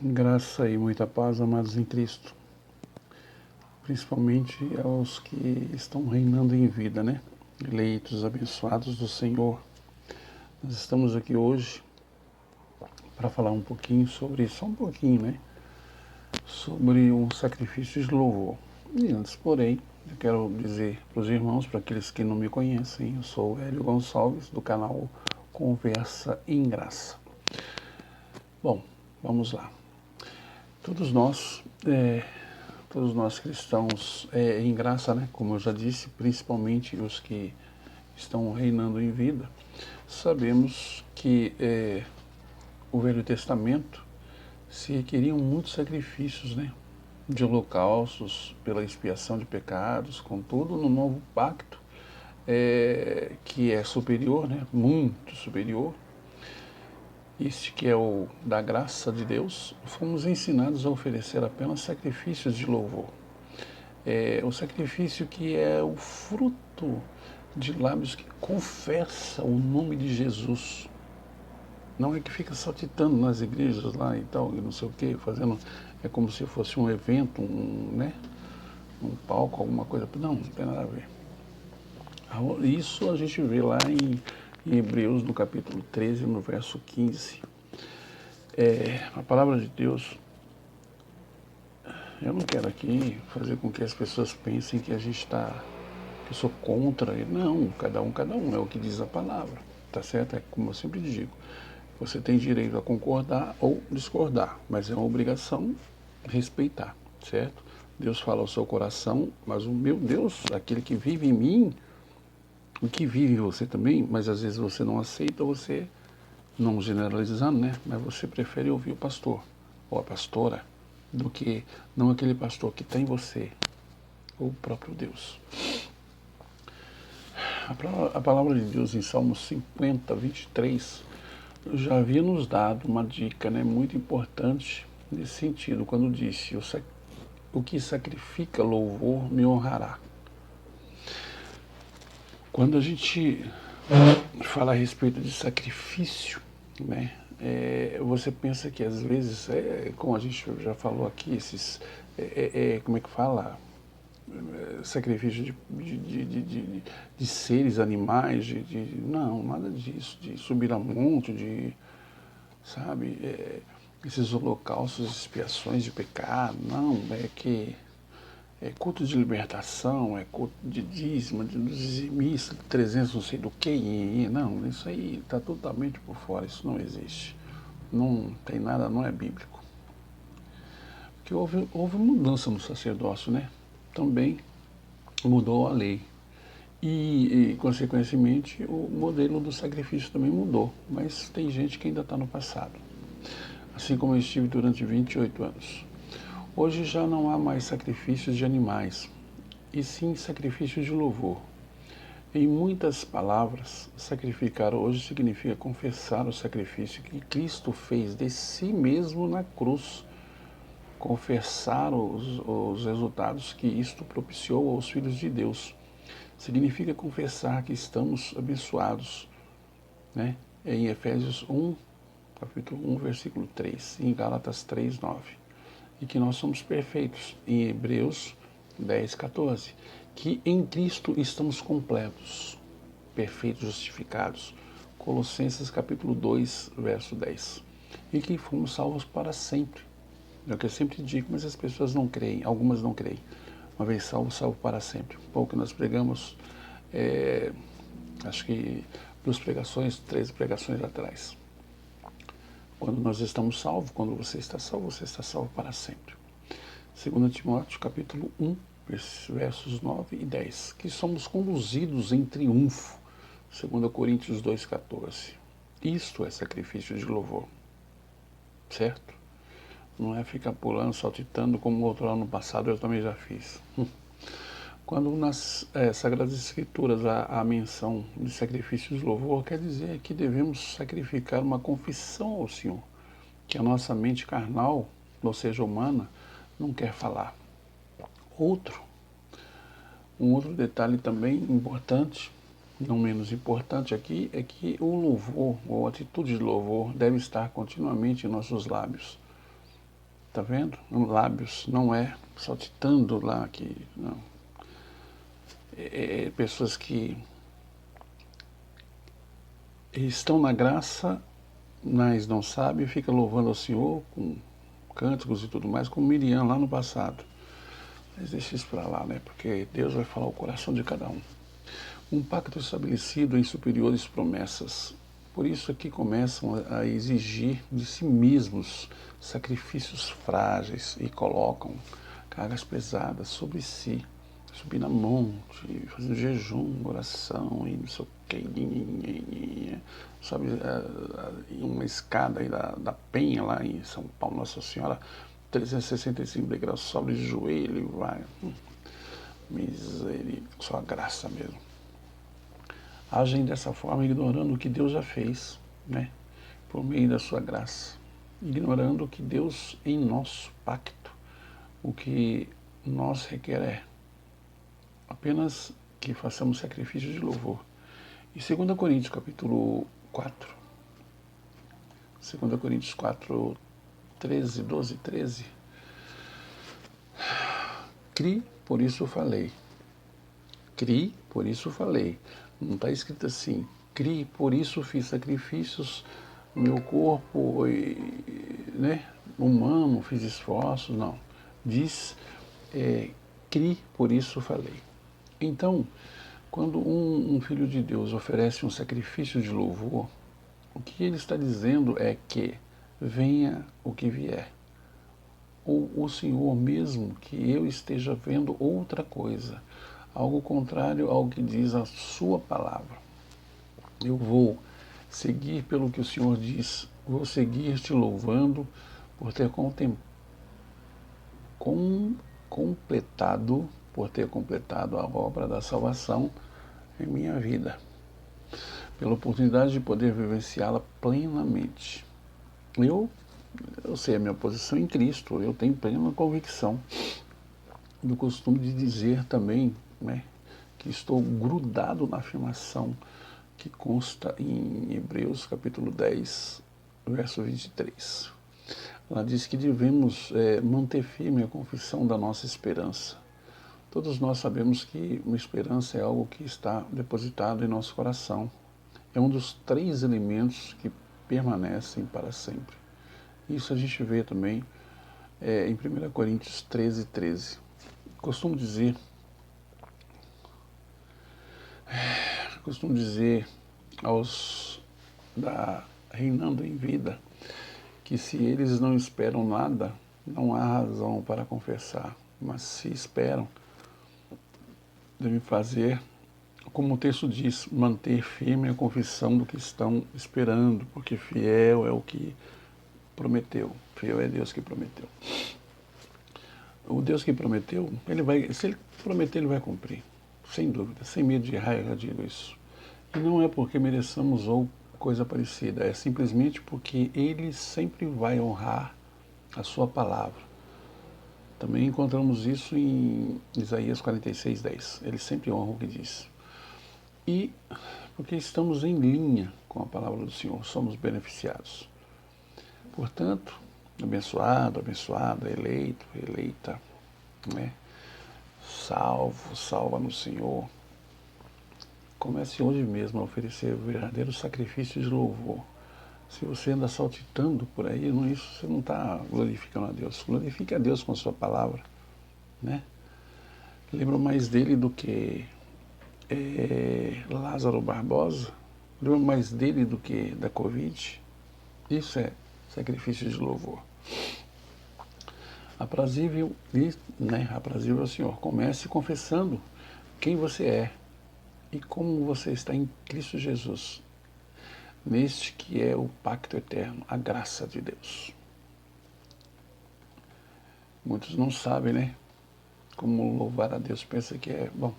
Graça e muita paz, amados em Cristo, principalmente aos que estão reinando em vida, né? Eleitos, abençoados do Senhor. Nós estamos aqui hoje para falar um pouquinho sobre, só um pouquinho, né? Sobre um sacrifício de louvor. E antes, porém, eu quero dizer para os irmãos, para aqueles que não me conhecem, eu sou o Hélio Gonçalves, do canal Conversa em Graça. Bom, vamos lá. Todos nós cristãos em graça, né? Como eu já disse, principalmente os que estão reinando em vida, sabemos que o Velho Testamento se requeriam muitos sacrifícios, né? De holocaustos pela expiação de pecados, contudo, no novo pacto, que é superior, né? Muito superior, este que é o da graça de Deus, fomos ensinados a oferecer apenas sacrifícios de louvor. O sacrifício que é o fruto de lábios que confessa o nome de Jesus. Não é que fica saltitando nas igrejas lá e tal, e não sei o que, fazendo, é como se fosse um evento, né? Um palco, alguma coisa. Não tem nada a ver. Isso a gente vê lá em Hebreus, no capítulo 13, no verso 15. A palavra de Deus, eu não quero aqui fazer com que as pessoas pensem que a gente está, que eu sou contra. Não, cada um, é o que diz a palavra, tá certo? É como eu sempre digo, você tem direito a concordar ou discordar, mas é uma obrigação respeitar, certo? Deus fala ao seu coração, mas o meu Deus, aquele que vive em mim, o que vive em você também, mas às vezes você não aceita, você, não generalizando, né? Mas você prefere ouvir o pastor ou a pastora do que não aquele pastor que tem em você, ou o próprio Deus. A palavra de Deus em Salmos 50, 23, já havia nos dado uma dica, né, muito importante nesse sentido, quando disse, o que sacrifica louvor me honrará. Quando a gente fala a respeito de sacrifício, né, você pensa que às vezes, como a gente já falou aqui, esses, como é que fala? Sacrifício de seres, animais, não, nada disso, de subir a monte, sabe, esses holocaustos, expiações de pecado, não, é culto de libertação, é culto de dízimo, de dizimista, 300 não sei do que, não, isso aí está totalmente por fora, isso não existe, não tem nada, não é bíblico. Porque houve mudança no sacerdócio, né? Também mudou a lei. Consequentemente, o modelo do sacrifício também mudou. Mas tem gente que ainda está no passado. Assim como eu estive durante 28 anos. Hoje já não há mais sacrifícios de animais, e sim sacrifícios de louvor. Em muitas palavras, sacrificar hoje significa confessar o sacrifício que Cristo fez de si mesmo na cruz, confessar os resultados que isto propiciou aos filhos de Deus. Significa confessar que estamos abençoados, né? Em Efésios 1, capítulo 1, versículo 3, em Gálatas 3, 9. E que nós somos perfeitos, em Hebreus 10, 14. Que em Cristo estamos completos, perfeitos, justificados. Colossenses capítulo 2, verso 10. E que fomos salvos para sempre. É o que eu sempre digo, mas as pessoas não creem, algumas não creem. Uma vez salvo, salvo para sempre. Pouco nós pregamos, acho que 3 pregações atrás. Quando nós estamos salvos, quando você está salvo para sempre. 2 Timóteo capítulo 1, versos 9 e 10. Que somos conduzidos em triunfo. 2 Coríntios 2, 14. Isto é sacrifício de louvor. Certo? Não é ficar pulando, saltitando como o outro ano passado eu também já fiz. Quando nas Sagradas Escrituras há menção de sacrifícios de louvor, quer dizer que devemos sacrificar uma confissão ao Senhor, que a nossa mente carnal, ou seja, humana, não quer falar. Um outro detalhe também importante, não menos importante aqui, é que o louvor, ou a atitude de louvor, deve estar continuamente em nossos lábios. Tá vendo? Lábios, não é saltitando lá que não. Pessoas que estão na graça, mas não sabem, fica louvando ao Senhor com cânticos e tudo mais, como Miriam lá no passado. Mas deixa isso para lá, né? Porque Deus vai falar o coração de cada um. Um pacto estabelecido em superiores promessas. Por isso aqui começam a exigir de si mesmos sacrifícios frágeis e colocam cargas pesadas sobre si. Subir na monte, fazendo jejum, oração e não sei o que, sabe, uma escada aí da Penha, lá em São Paulo, Nossa Senhora, 365 degraus, sobe de joelho e vai. Misericórdia, só graça mesmo. Agem dessa forma, ignorando o que Deus já fez, né? Por meio da sua graça. Ignorando que Deus, em nosso pacto, o que nós requer apenas que façamos sacrifício de louvor. E 2 Coríntios, capítulo 4, 2 Coríntios 4, 13, 12, 13. Cri, por isso falei. Cri, por isso falei. Não está escrito assim, cri, por isso fiz sacrifícios no meu corpo, né, humano, fiz esforços, não. Diz, cri, por isso falei. Então, quando um filho de Deus oferece um sacrifício de louvor, o que ele está dizendo é que venha o que vier. Ou o Senhor mesmo que eu esteja vendo outra coisa, algo contrário ao que diz a sua palavra. Eu vou seguir pelo que o Senhor diz, vou seguir te louvando por ter completado a obra da salvação em minha vida, pela oportunidade de poder vivenciá-la plenamente. Eu sei a minha posição em Cristo, eu tenho plena convicção do costume de dizer também, né, que estou grudado na afirmação que consta em Hebreus capítulo 10, verso 23. Ela diz que devemos manter firme a confissão da nossa esperança. Todos nós sabemos que uma esperança é algo que está depositado em nosso coração. É um dos 3 elementos que permanecem para sempre. Isso a gente vê também em 1 Coríntios 13, 13. Costumo dizer aos reinando em vida que se eles não esperam nada, não há razão para confessar. Mas se esperam, devem fazer, como o texto diz, manter firme a confissão do que estão esperando, porque fiel é o que prometeu. Fiel é Deus que prometeu. O Deus que prometeu, se ele prometer, ele vai cumprir. Sem dúvida, sem medo de errar, eu já digo isso. E não é porque mereçamos ou coisa parecida, é simplesmente porque ele sempre vai honrar a sua palavra. Também encontramos isso em Isaías 46, 10. Ele sempre honra o que diz. E porque estamos em linha com a palavra do Senhor, somos beneficiados. Portanto, abençoado, abençoada, eleito, eleita, né? Salvo, salva no Senhor. Comece hoje mesmo a oferecer o verdadeiro sacrifício de louvor. Se você anda saltitando por aí, isso você não está glorificando a Deus. Glorifique a Deus com a sua palavra, né? Lembra mais dele do que Lázaro Barbosa? Lembra mais dele do que da Covid? Isso é sacrifício de louvor. Aprazível ao Senhor. Comece confessando quem você é e como você está em Cristo Jesus, neste que é o pacto eterno, a graça de Deus. Muitos não sabem, né? Como louvar a Deus, pensa que é, bom,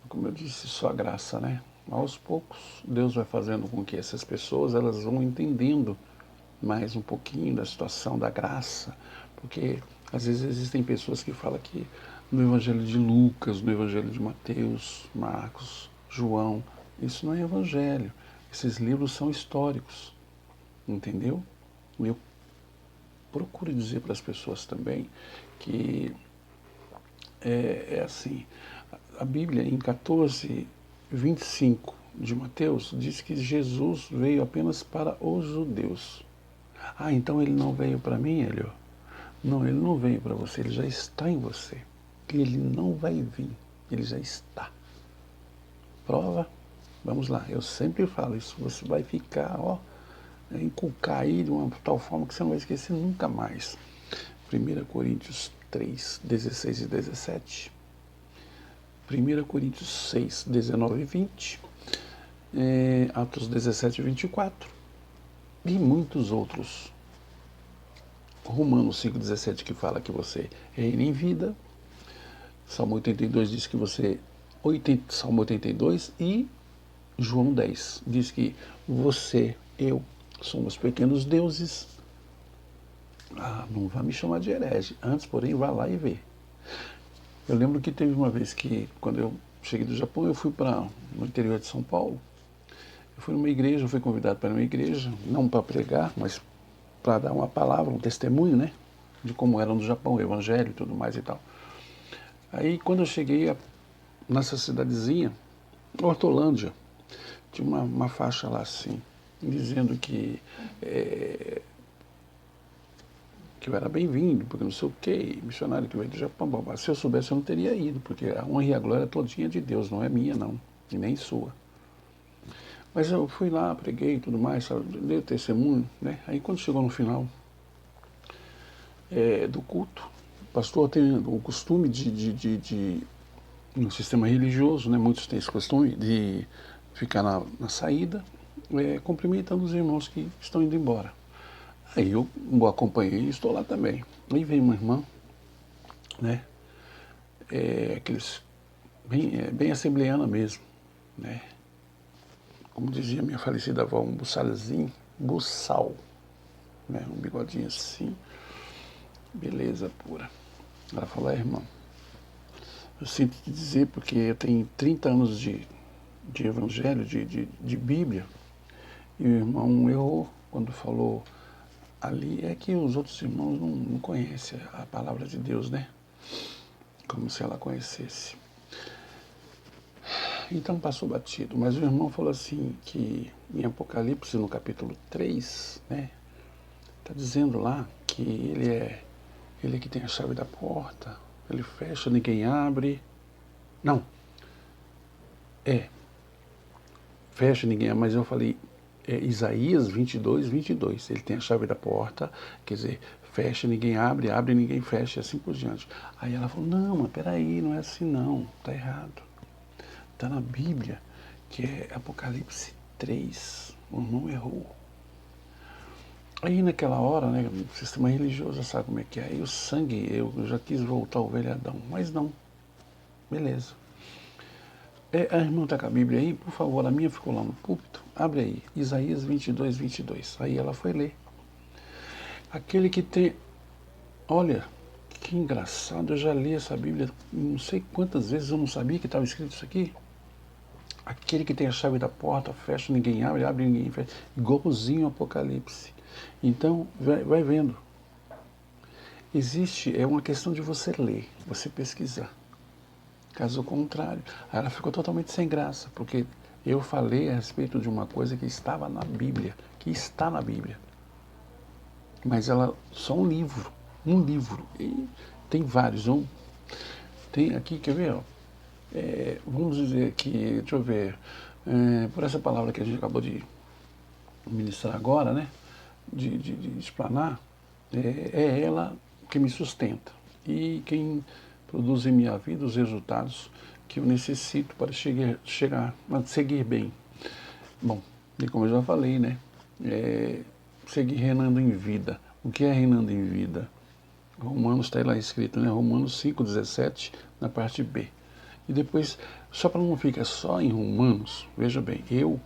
como eu disse, só a graça, né? Aos poucos, Deus vai fazendo com que essas pessoas, elas vão entendendo mais um pouquinho da situação da graça, porque às vezes existem pessoas que falam que no Evangelho de Lucas, no Evangelho de Mateus, Marcos, João, isso não é Evangelho. Esses livros são históricos, entendeu? procure dizer para as pessoas também que é assim, a Bíblia em 14:25 de Mateus diz que Jesus veio apenas para os judeus. Ah, então ele não veio para mim, Elio? Não, ele não veio para você, ele já está em você. Ele não vai vir, ele já está. Prova? Vamos lá, eu sempre falo isso, você vai ficar, inculcar aí de uma tal forma que você não vai esquecer nunca mais. 1 Coríntios 3, 16 e 17. 1 Coríntios 6, 19 e 20. Atos 17 e 24. E muitos outros. Romanos 5,17 que fala que você reina em vida. Salmo 82 diz que você... Salmo 82 e João 10 diz que você, eu, somos pequenos deuses. Ah, não vai me chamar de herege. Antes, porém, vá lá e vê. Eu lembro que teve uma vez que, quando eu cheguei do Japão, eu fui para no interior de São Paulo. Eu fui numa igreja, eu fui convidado para uma igreja, não para pregar, mas para dar uma palavra, um testemunho, né? De como era no Japão, o evangelho e tudo mais e tal. Aí, quando eu cheguei nessa cidadezinha, Hortolândia, tinha uma faixa lá assim, dizendo que eu era bem-vindo, porque não sei o quê, missionário que veio do Japão. Se eu soubesse, eu não teria ido, porque a honra e a glória todinha de Deus, não é minha, não, e nem sua. Mas eu fui lá, preguei e tudo mais, dei o testemunho, né? Aí quando chegou no final do culto, o pastor tem o costume no sistema religioso, né? Muitos têm esse costume de ficar na saída, cumprimentando os irmãos que estão indo embora. Aí eu acompanhei e estou lá também. Aí veio uma irmã, né? Aqueles bem assembleiana mesmo, né? Como dizia minha falecida avó, um buçal, né? Um bigodinho assim, beleza pura. Ela falou, irmão, eu sinto te dizer, porque eu tenho 30 anos de evangelho, de Bíblia, e o irmão errou quando falou ali, é que os outros irmãos não conhecem a palavra de Deus, né? Como se ela conhecesse. Então passou batido, mas o irmão falou assim, que em Apocalipse, no capítulo 3, né? Está dizendo lá que ele é que tem a chave da porta, ele fecha, ninguém abre. Não, fecha, ninguém abre, mas eu falei, Isaías 22, ele tem a chave da porta, quer dizer, fecha, ninguém abre, abre, ninguém fecha, e assim por diante. Aí ela falou, não, mas peraí, não é assim não, está errado. Está na Bíblia, que é Apocalipse 3, o irmão errou. Aí naquela hora, né, o sistema religioso já sabe como é que é, aí o sangue, eu já quis voltar ao velho Adão, mas não, beleza. A irmã está com a Bíblia aí, por favor, a minha ficou lá no púlpito, abre aí, Isaías 22. Aí ela foi ler. Aquele que tem, olha, que engraçado, eu já li essa Bíblia não sei quantas vezes, eu não sabia que estava escrito isso aqui. Aquele que tem a chave da porta, fecha, ninguém abre, abre, ninguém fecha, igualzinho ao Apocalipse. Então, vai vendo. É uma questão de você ler, você pesquisar. Caso contrário, ela ficou totalmente sem graça, porque eu falei a respeito de uma coisa que estava na Bíblia, que está na Bíblia. Mas ela só um livro, e tem vários. Tem aqui, quer ver? Vamos dizer que, deixa eu ver, por essa palavra que a gente acabou de ministrar agora, né? De explanar, é ela que me sustenta e quem produz em minha vida os resultados que eu necessito para seguir bem. Bom, e como eu já falei, né? Seguir reinando em vida. O que é reinando em vida? Romanos está lá escrito, né? Romanos 5,17, na parte B. E depois, só para não ficar só em Romanos, veja bem, eu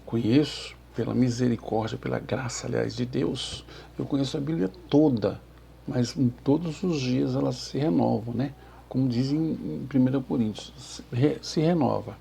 conheço, pela misericórdia, pela graça, aliás, de Deus, eu conheço a Bíblia toda, mas todos os dias ela se renova, né? Como diz em 1 Coríntios, se renova.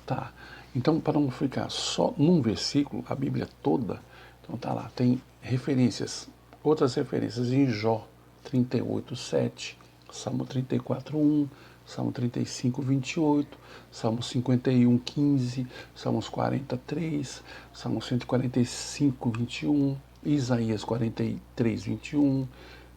Tá. Então, para não ficar só num versículo, a Bíblia toda, então tá lá, tem referências Outras referências em Jó 38:7, Salmo 34:1, Salmo 35:28, Salmo 51:15, Salmos 43, Salmo 145:21, Isaías 43:21,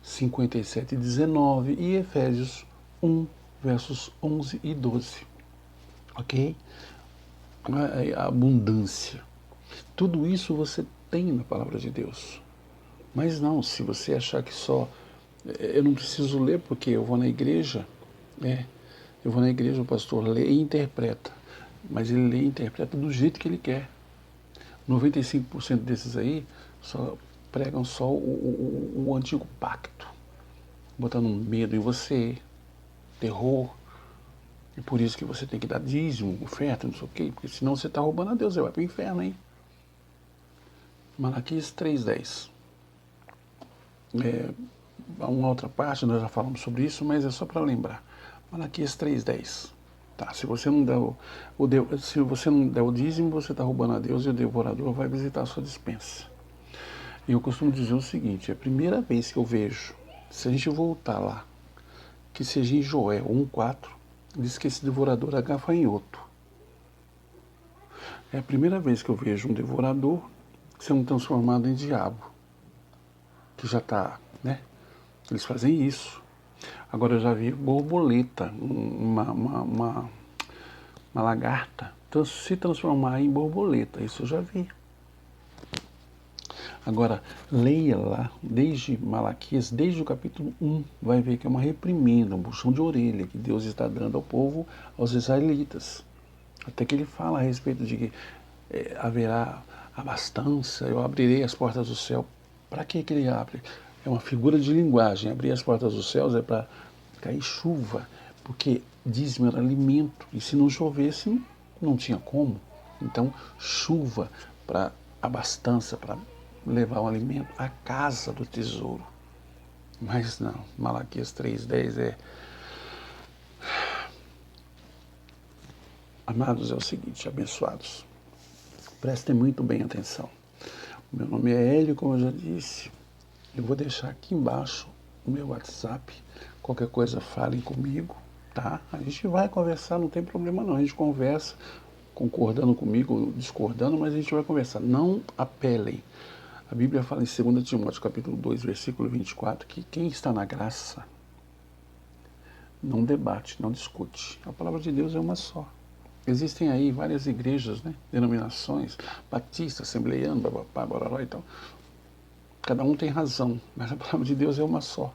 57:19 e Efésios 1, versos 11 e 12. Ok? A abundância. Tudo isso você tem na palavra de Deus. Mas não, se você achar que só eu não preciso ler porque eu vou na igreja, eu vou na igreja, o pastor lê e interpreta, mas ele lê e interpreta do jeito que ele quer. 95% desses aí só pregam só o antigo pacto, botando medo em você, terror, e por isso que você tem que dar dízimo, oferta, não sei o quê, porque senão você está roubando a Deus, você vai para o inferno, hein? Malaquias 3:10. Uma outra parte, nós já falamos sobre isso, mas é só para lembrar. Malaquias 3:10. Tá, se você não der se você não der o dízimo, você está roubando a Deus e o devorador vai visitar a sua despensa. E eu costumo dizer o seguinte, é a primeira vez que eu vejo, se a gente voltar lá, que seja em Joel 1:4, diz que esse devorador é gafanhoto. É a primeira vez que eu vejo um devorador sendo transformado em diabo, que já está, né? Eles fazem isso. Agora eu já vi borboleta, uma lagarta, se transformar em borboleta. Isso eu já vi. Agora, leia lá, desde Malaquias, desde o capítulo 1, vai ver que é uma reprimenda, um puxão de orelha que Deus está dando ao povo, aos israelitas. Até que ele fala a respeito de que haverá abastança, eu abrirei as portas do céu. Para que ele abre? É uma figura de linguagem. Abrir as portas dos céus é para cair chuva, porque dízimo era alimento, e se não chovesse, não tinha como. Então, chuva para abastança, para levar o alimento à casa do tesouro. Mas não, Malaquias 3:10 é... Amados, é o seguinte, abençoados, prestem muito bem atenção. O meu nome é Hélio, como eu já disse. Eu vou deixar aqui embaixo o meu WhatsApp. Qualquer coisa, falem comigo, tá? A gente vai conversar, não tem problema não. A gente conversa, concordando comigo, discordando, mas a gente vai conversar. Não apelem. A Bíblia fala em 2 Timóteo, capítulo 2, versículo 24, que quem está na graça não debate, não discute. A palavra de Deus é uma só. Existem aí várias igrejas, né, denominações, batista, assembleiano, babapá, bororó e tal. Cada um tem razão, mas a palavra de Deus é uma só.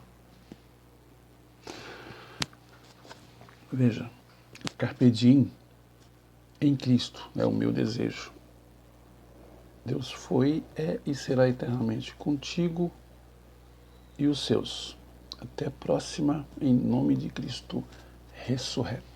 Veja, carpe diem em Cristo é o meu desejo. Deus foi, é e será eternamente contigo e os seus. Até a próxima, em nome de Cristo ressurreto.